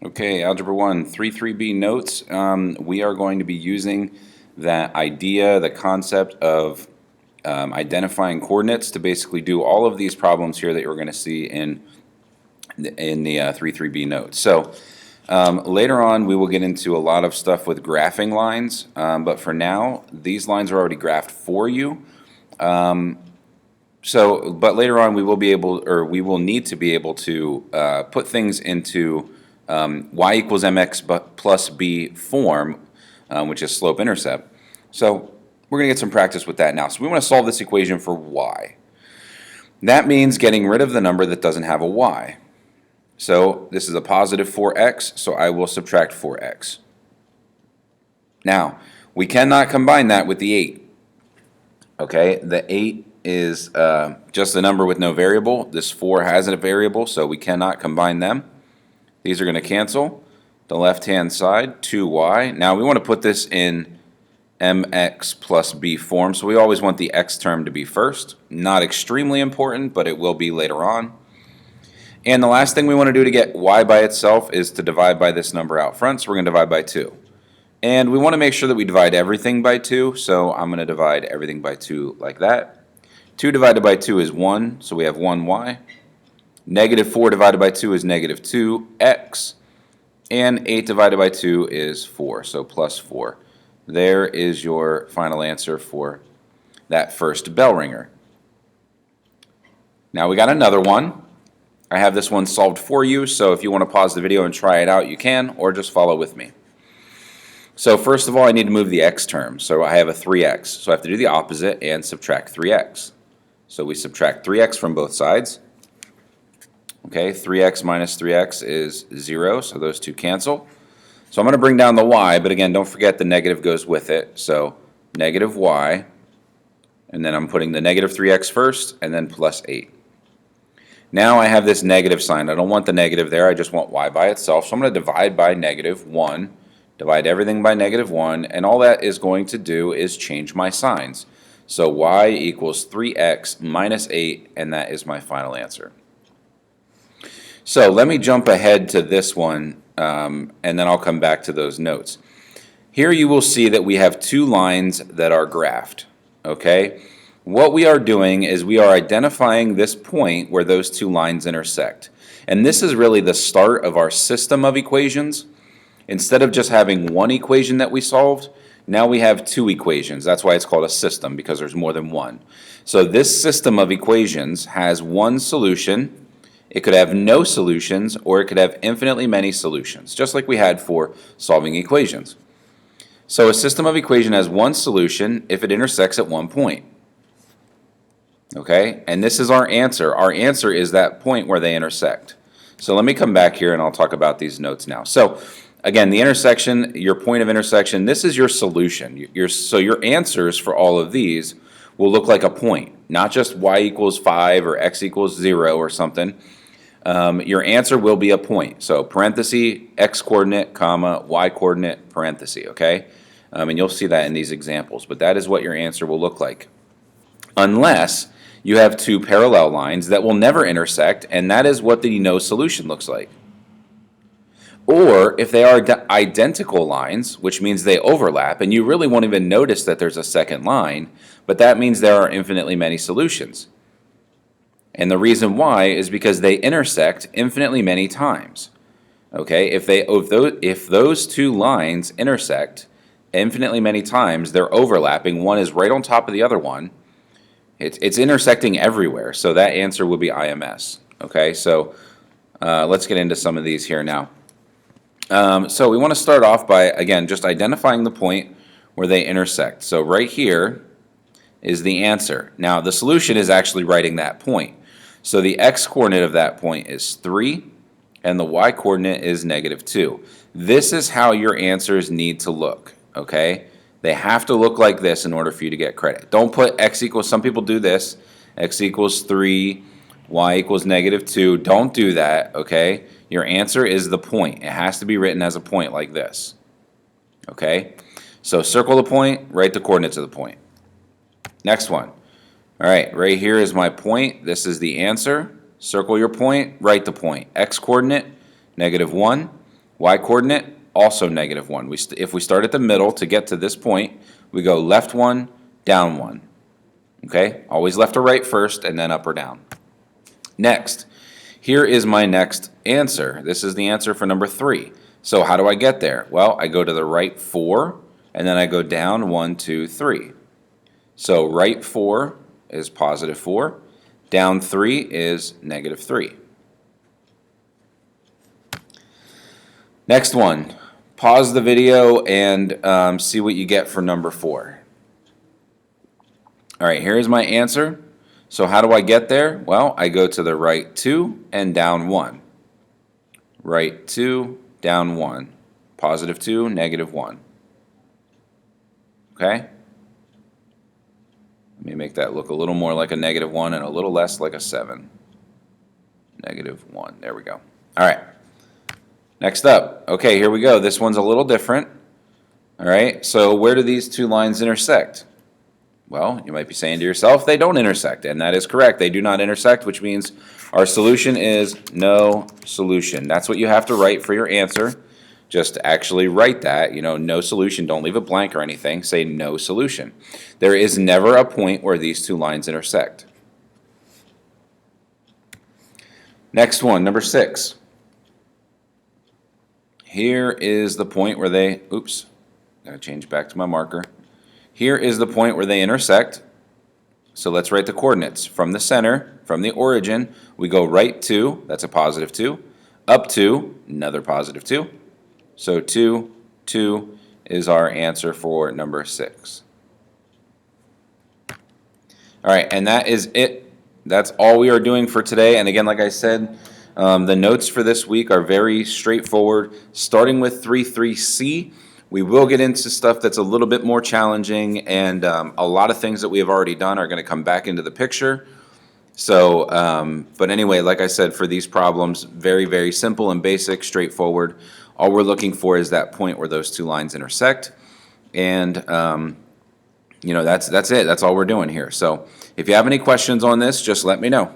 Okay, Algebra 1, 3.3b notes. We are going to be using that idea, the concept of identifying coordinates to basically do all of these problems here that you're going to see in the 3.3b notes. So later on we will get into a lot of stuff with graphing lines, but for now these lines are already graphed for you. But later on we will be able, or we will need to be able to put things into y equals mx plus b form, which is slope-intercept. So we're going to get some practice with that now. So we want to solve this equation for y. That means getting rid of the number that doesn't have a y. So this is a positive 4x, so I will subtract 4x. Now, we cannot combine that with the 8. Okay, the 8 is just a number with no variable. This 4 has a variable, so we cannot combine them. These are going to cancel. The left-hand side, 2y. Now we want to put this in mx plus b form, so we always want the x term to be first. Not extremely important, but it will be later on. And the last thing we want to do to get y by itself is to divide by this number out front, so we're going to divide by 2. And we want to make sure that we divide everything by 2, so I'm going to divide everything by 2 like that. 2 divided by 2 is 1, so we have 1y. Negative 4 divided by 2 is negative 2x. And 8 divided by 2 is 4, so plus 4. There is your final answer for that first bell ringer. Now we got another one. I have this one solved for you, so if you want to pause the video and try it out, you can, or just follow with me. So first of all, I need to move the x term. So I have a 3x, so I have to do the opposite and subtract 3x. So we subtract 3x from both sides. Okay, 3x minus 3x is 0, so those two cancel. So I'm going to bring down the y, but again, don't forget the negative goes with it. So negative y, and then I'm putting the negative 3x first, and then plus 8. Now I have this negative sign. I don't want the negative there, I just want y by itself. So I'm going to divide by negative 1, divide everything by negative 1, and all that is going to do is change my signs. So y equals 3x minus 8, and that is my final answer. So let me jump ahead to this one, and then I'll come back to those notes. Here you will see that we have two lines that are graphed. Okay? What we are doing is we are identifying this point where those two lines intersect. And this is really the start of our system of equations. Instead of just having one equation that we solved, now we have two equations. That's why it's called a system, because there's more than one. So this system of equations has one solution. It could have no solutions, or it could have infinitely many solutions, just like we had for solving equations. So a system of equation has one solution if it intersects at one point. Okay, and this is our answer. Our answer is that point where they intersect. So let me come back here and I'll talk about these notes now. So again, the intersection, your point of intersection, this is your solution. So your answers for all of these will look like a point, not just y equals 5 or x equals 0 or something. Your answer will be a point. So parenthesis, x coordinate, comma, y coordinate, parenthesis, okay? And you'll see that in these examples, but that is what your answer will look like. Unless you have two parallel lines that will never intersect, and that is what the no solution looks like. Or if they are identical lines, which means they overlap, and you really won't even notice that there's a second line, but that means there are infinitely many solutions. And the reason why is because they intersect infinitely many times. Okay, if those two lines intersect infinitely many times, they're overlapping. One is right on top of the other one. It's intersecting everywhere, so that answer would be IMS. Okay, so let's get into some of these here now. So we want to start off by, again, just identifying the point where they intersect. So right here is the answer. Now the solution is actually writing that point. So the x-coordinate of that point is 3, and the y-coordinate is negative 2. This is how your answers need to look, okay? They have to look like this in order for you to get credit. Don't put x equals, some people do this, x equals 3, y equals negative 2. Don't do that, okay? Your answer is the point. It has to be written as a point like this, okay? So circle the point, write the coordinates of the point. Next one. All right, right here is my point. This is the answer. Circle your point, write the point. X coordinate, negative 1, Y-coordinate, also -1. If we start at the middle to get to this point, we go left 1, down 1. Okay? Always left or right first, and then up or down. Next, here is my next answer. This is the answer for number 3. So how do I get there? Well, I go to the right 4, and then I go down 1, 2, 3. So right 4 is +4, down 3 is -3. Next one, pause the video and see what you get for number 4. All right, here's my answer. So how do I get there? Well, I go to the right 2 and down 1. Right 2, down 1. +2, -1. Okay? Let me make that look a little more like a -1 and a little less like a 7. -1. There we go. All right. Next up. Okay, here we go. This one's a little different. All right. So where do these two lines intersect? Well, you might be saying to yourself, they don't intersect, and that is correct. They do not intersect, which means our solution is no solution. That's what you have to write for your answer. Just actually write that, no solution. Don't leave it blank or anything. Say no solution. There is never a point where these two lines intersect. Next one, number 6. Here is the point where they, gotta change back to my marker. Here is the point where they intersect. So let's write the coordinates. From the center, from the origin, we go right 2, that's a +2, up 2, another +2. So 2, 2 is our answer for number 6. All right, and that is it. That's all we are doing for today. And again, like I said, the notes for this week are very straightforward. Starting with 3.3c, we will get into stuff that's a little bit more challenging, and a lot of things that we have already done are going to come back into the picture. So, but anyway, like I said, for these problems, very, very simple and basic, straightforward. All we're looking for is that point where those two lines intersect, and that's it. That's all we're doing here. So if you have any questions on this, just let me know.